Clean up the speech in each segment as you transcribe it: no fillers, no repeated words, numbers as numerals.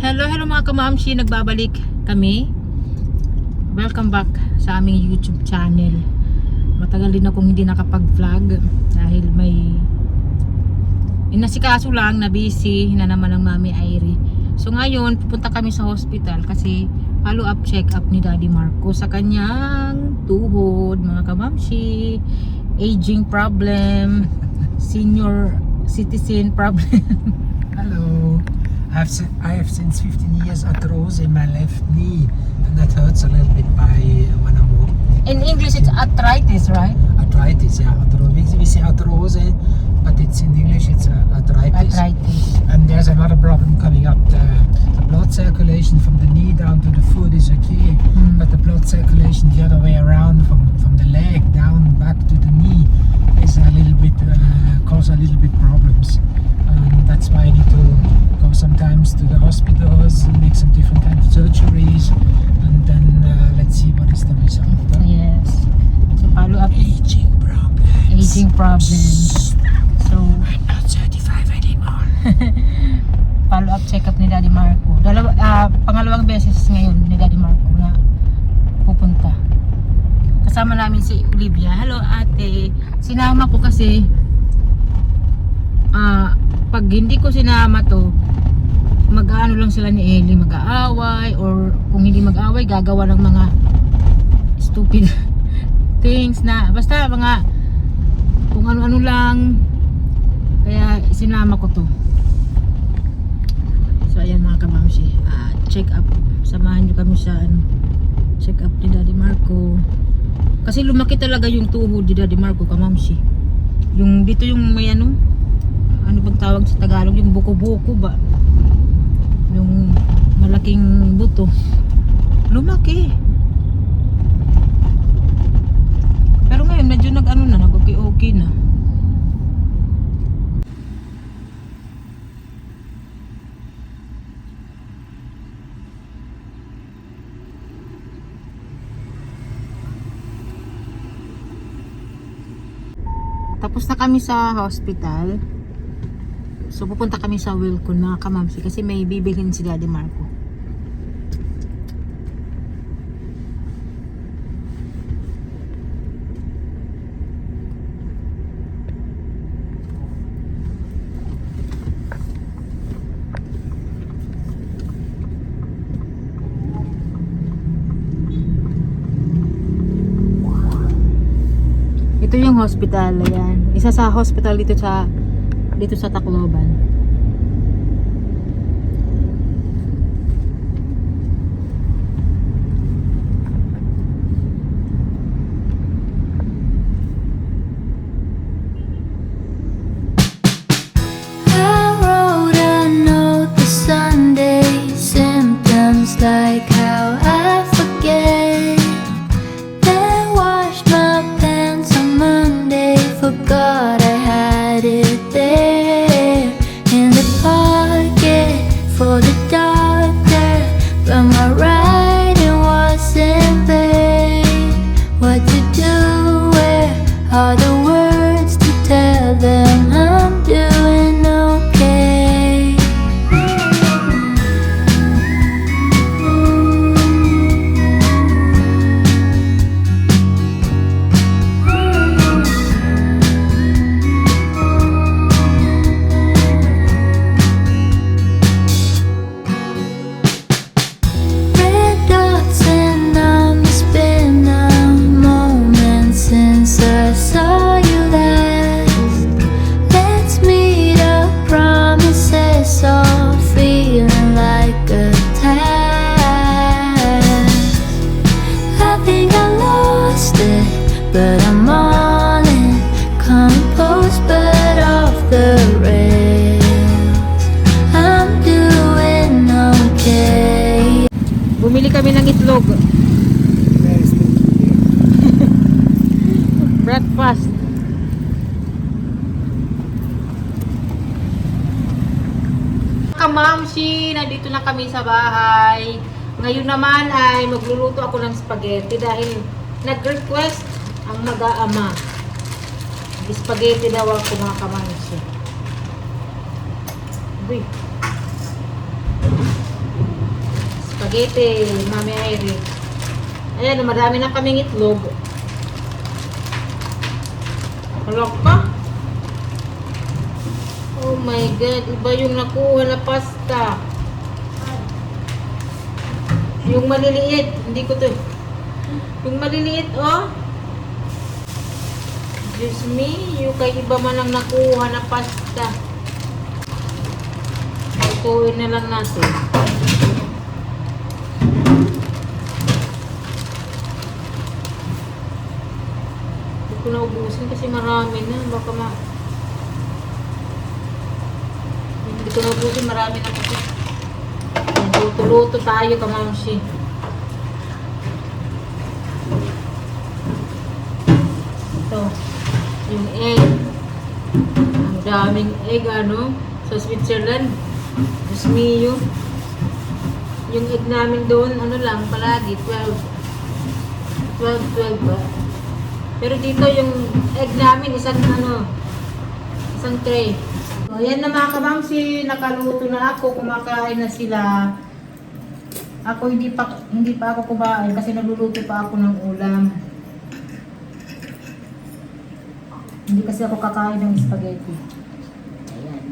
Hello mga kamamshi, nagbabalik kami. Welcome back sa aming YouTube channel. Matagal din akong hindi nakapag-vlog dahil may inasikaso lang na busy na naman ng Mami Airy. So ngayon, pupunta kami sa hospital kasi follow-up check-up ni Daddy Marco sa kanyang tuhod, mga kamamshi. Aging problem, senior citizen problem. Hello. I have since 15 years arthrose in my left knee, and that hurts a little bit when I walk. In English, it's arthritis, right? Arthritis, yeah. We say arthrose, but it's in English it's arthritis. Arthritis. And there's another problem coming up. The blood circulation from the knee down to the foot is okay, but the blood circulation the other way around from the leg down back to the knee is a little bit cause a little bit problems. That's why I need to go sometimes to the hospitals, make some different kind of surgeries, and then let's see what is the result. Yes. So follow up Aging problems. aging problems. So I'm not 35 anymore. follow up check up ni Daddy Marco. Pangalawang beses ngayon ni Daddy Marco na pupunta. Kasama namin si Olivia. Hello ate. Sinama ko kasi pag hindi ko sinama to, mag-aano lang sila ni Ellie, mag-aaway, or kung hindi mag-aaway, gagawa ng mga stupid things na, basta mga kung ano-ano lang. Kaya sinama ko to. So ayan mga kamamshi, check up, samahan nyo kami sa check up ni Daddy Marco kasi lumaki talaga yung tuhod ni Daddy Marco, kamamshi. Yung dito yung may ano bang tawag sa Tagalog, yung buko-buko ba, yung malaking buto, lumaki. Pero ngayon medyo nag-okay na. Tapos na kami sa hospital. So pupunta kami sa Wilcon mga kamamsi kasi may bibilhin si Daddy Marco. Ito yung hospital, ayan. Isa sa hospital dito sa Tacloban. I wrote a note the Sunday, symptoms like how I forget. Then washed my pants on Monday, forgot I had it there in the pocket for the doctor, but my writing wasn't vague. What to do? Where are the words to tell them I'm doing okay? Red dots and it's been a moment since I saw you last. Let's meet up, promises all feeling like a task. I think I lost it, but I'm all in, composed but off the rails. I'm doing okay. Bumili kami ng itlog. Breakfast. Kamamshi, nandito na kami sa bahay. Ngayon naman ay magluluto ako ng spaghetti dahil nag-request ang mag-aama. Spaghetti daw ako mga kamamshi. Uy. spaghetti, Mami Irene. Ayan, marami na kaming itlog. Halok pa. Oh my God, iba yung nakuha na pasta. Yung maliliit, hindi ko to. Yung maliliit, oh. Diyos me, yung kay iba man ang nakuha na pasta. Ituin na lang natin. Hindi ko na ubusin kasi marami na. Baka hindi ko na ubusin, marami na kasi. Luto-luto tayo, kamamsi. Ito, yung egg. Ang daming egg, ano, sa Switzerland. Diyos mio. Yung egg namin doon, ano lang, palagi, 12 ba? Pero dito, yung egg namin, isang tray. So, yan na mga kamamsi, nakaluto na ako, kumakain na sila. Ako hindi pa ako kumain kasi nagluluto pa ako ng ulam. Hindi kasi ako kakain ng spaghetti. Ayan.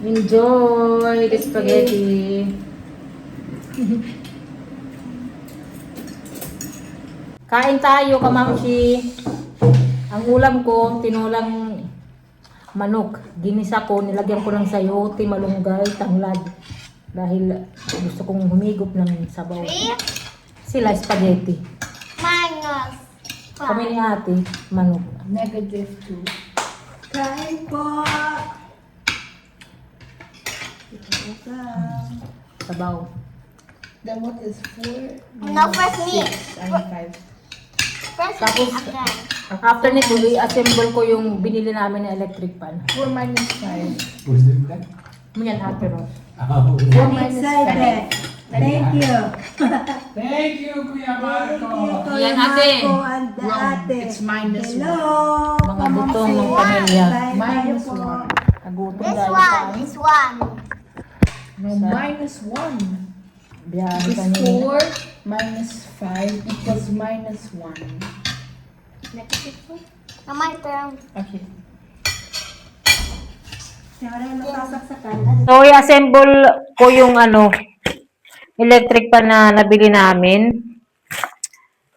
Enjoy the spaghetti. Kain tayo, kamamsi. Ang ulam ko, tinulang manok. Ginisa ko, nilagyan ko ng sayote, malunggay, tanglad. Dahil gusto kong humigop ng sabaw. Sila spaghetti. Minus. Kami ni ate, manok. -2. Kain po! Sabaw. Damot is 4. No, first me. I'm 5. First Tapos, me again. after nito, i-assemble ko yung binili namin na electric pan. 4 minus 5. What's that? Yan, ate Ros. Oh. 4 minus 5. Thank you. Thank you, Kuya Marco. Yan, ate. And Wrong. ate. It's minus Hello. Mga butong ng pamilya. Minus po. 1. Nagutom This dahil one, sa this one. No, minus 1. biyahe Is kanina. 4 minus 5 equals minus 1. Now my turn. Okay. Siyempre, nasasaksakan. So, i-assemble ko yung electric pan na nabili namin.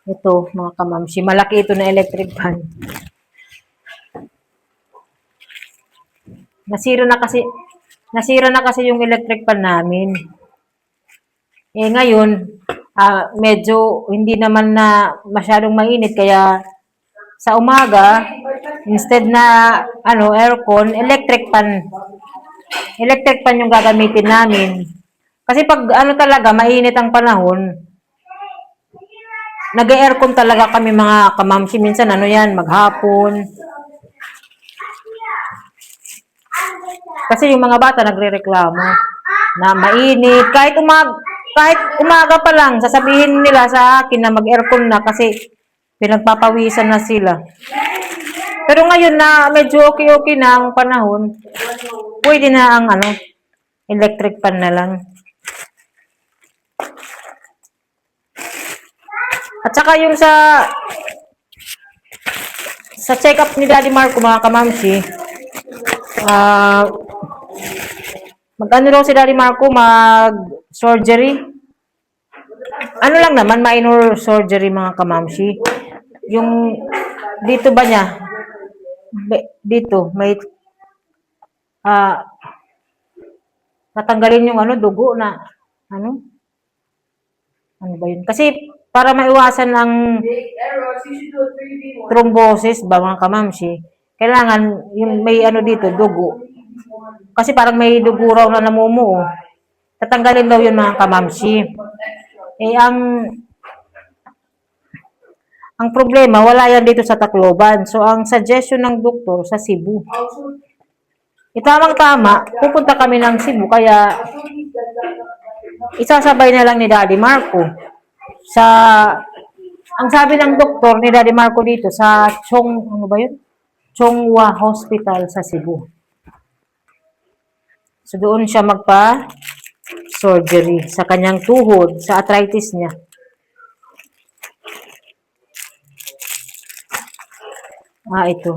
Ito, mga kamamsi. Malaki ito na electric pan. Nasira na kasi yung electric pan namin. Eh, ngayon, medyo hindi naman na masyadong mainit. Kaya, sa umaga, instead na, aircon, electric pan. Electric pan yung gagamitin namin. Kasi pag, talaga, mainit ang panahon, nag-aircon talaga kami mga kamamsi. Minsan, maghapon. Kasi yung mga bata nagrereklamo na mainit. Kahit umaga pa lang, sasabihin nila sa akin na mag-aircon na kasi pinagpapawisan na sila. Pero ngayon na medyo okay na ang panahon, pwede na ang electric pan na lang. At saka yung sa check-up ni Daddy Marco, mga kamamsi, mag-ano raw si Daddy Marco, mag-surgery. Ano lang naman, minor surgery, mga kamamsi. Yung, dito ba niya? Dito, may, tatanggalin yung dugo na, ano ba yun? Kasi, para maiwasan ang thrombosis ba, mga kamamsi, kailangan yung may dito, dugo. Kasi parang may dugo raw na namumuo. Tatanggalin daw yun, mga kamamsi. Eh, ang problema, wala yan dito sa Tacloban. So, ang suggestion ng doktor sa Cebu. Tamang-tama, pupunta kami ng Cebu, kaya isasabay na lang ni Daddy Marco. Ang sabi ng doktor ni Daddy Marco dito, sa Chonghua Hospital sa Cebu. So doon siya magpa-surgery sa kanyang tuhod, sa arthritis niya. Ito.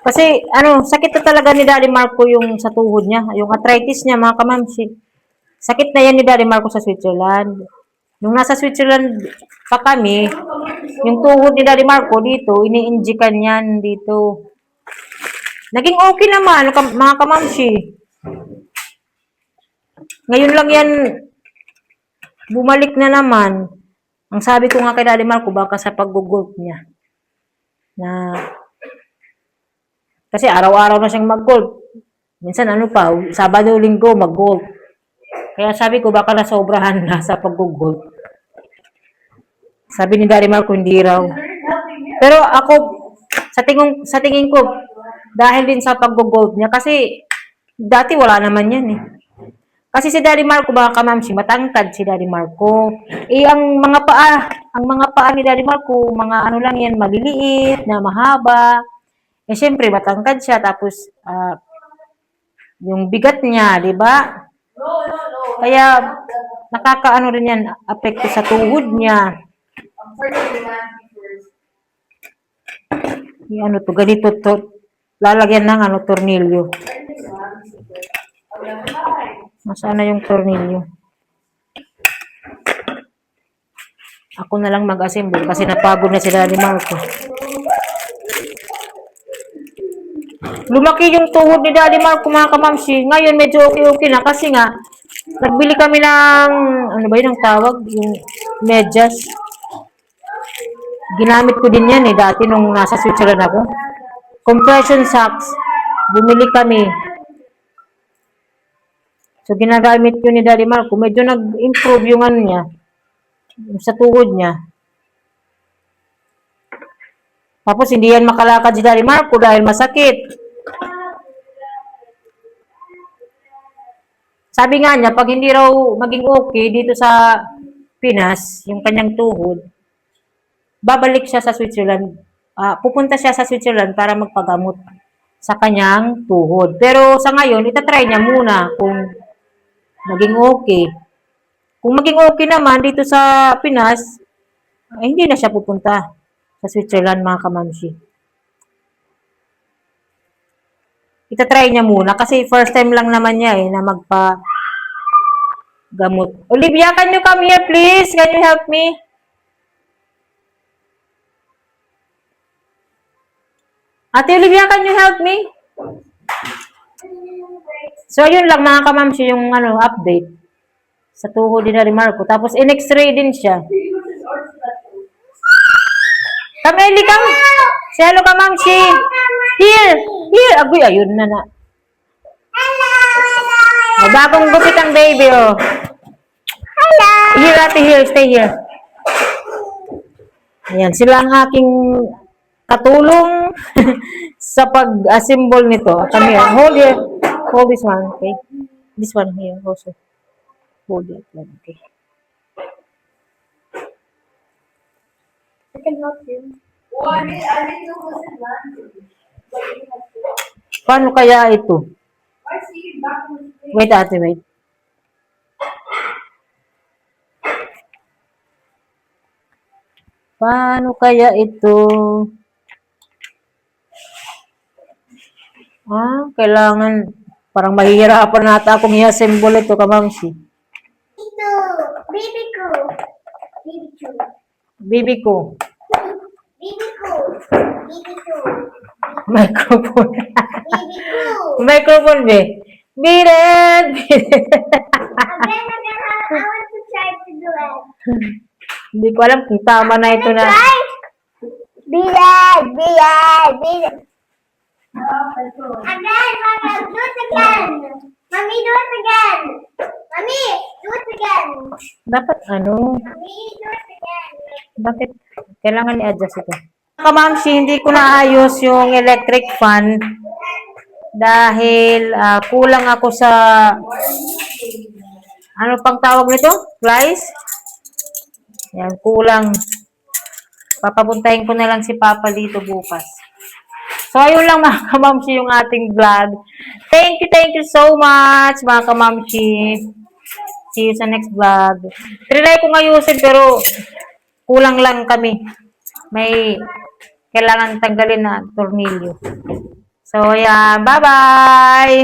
Kasi, sakit na talaga ni Daddy Marco yung sa tuhod niya. Yung arthritis niya, mga kamamsi. Sakit na yan ni Daddy Marco sa Switzerland. Nung nasa Switzerland pa kami, yung tuhod ni Daddy Marco dito, ini-injikan yan dito. Naging okay naman, mga kamamsi. Ngayon lang yan, bumalik na naman. Ang sabi ko nga kay Daddy Marco, baka sa pag-golf niya. Kasi araw-araw na siyang mag-golf. Minsan Sabado, Linggo mag-golf. Kaya sabi ko baka nasobrahan na sa pag-golf. Sabi ni Daddy Marco hindi raw. Pero ako sa tingin ko dahil din sa pag-golf niya kasi dati wala naman yan eh. Kasi si Daddy Marco, mga kamamsi, matangkad si Daddy Marco. Ang mga paa ni Daddy Marco, mga lang yan, maliliit, na mahaba. Siyempre, matangkad siya, tapos, yung bigat niya, di ba? Kaya, nakakaano rin yan, apekto sa tuhod niya. Ganito to. Lalagyan ng tornilyo. Nasaan na yung tornilyo? Ako na lang mag-assemble kasi napagod na si Daddy Marco. Lumaki yung tuhod ni Daddy Marco, mga kamamsi. Ngayon medyo okay na kasi nga nagbili kami ng ang tawag? Yung medyas. Ginamit ko din yan dati nung nasa Switzerland ako. Compression socks. Bumili kami. So, ginagamit ko ni Daddy Marco. Medyo nag-improve yung niya. Sa tuhod niya. Tapos, hindi yan makalakad si Daddy Marco dahil masakit. Sabi nga niya, pag hindi raw maging okay dito sa Pinas, yung kanyang tuhod, babalik siya sa Switzerland. Pupunta siya sa Switzerland para magpagamot sa kanyang tuhod. Pero sa ngayon, itatry niya muna kung naging okay. Kung maging okay naman dito sa Pinas, hindi na siya pupunta sa Switzerland, mga kamamsi. Itatry niya muna kasi first time lang naman niya na magpa-gamot. Olivia, can you come here please? Can you help me? Ate Olivia, can you help me? So, yun lang mga kamamsi yung update sa tuhod ni Daddy Marco. Tapos, in-x-ray din siya. Kameli, come. Say hello, kamamsi. Here. Agoy, ayun na. Oh, bagong gupit ang baby, oh. Hello. Here, ate, here. Stay here. Ayan, sila ang aking katulong sa pag-assemble nito. Come here. Hold this one, okay? This one here also. Hold it. Okay. I can help you. Paano kaya ito? Wait, ate, wait. Paano kaya ito? Kailangan, parang mahihirapan nata akong i-assemble ito, kamamsi. Ito. Baby ko. Bibi ko. Baby ko. Microphone. Baby ko. Microphone, be. Biret! Again, I want to try to do it. Hindi ko alam kung tama na ito na. Try. Again, Mama, do it again. Mommy, do it again. Mommy, do it again. Dapat Mommy, do it again. bakit kailangan i-adjust ito? Kamamsi, hindi ko naayos yung electric fan dahil kulang ako sa pang tawag nito? Plies? Yan, kulang. Papapuntahin ko na lang si Papa dito bukas. So, ayun lang mga kamamshi yung ating vlog. Thank you so much mga kamamshi. See you sa next vlog. Trinay ko ngayusin pero kulang lang kami. May kailangan tanggalin na tornilyo. So, yeah. Bye-bye!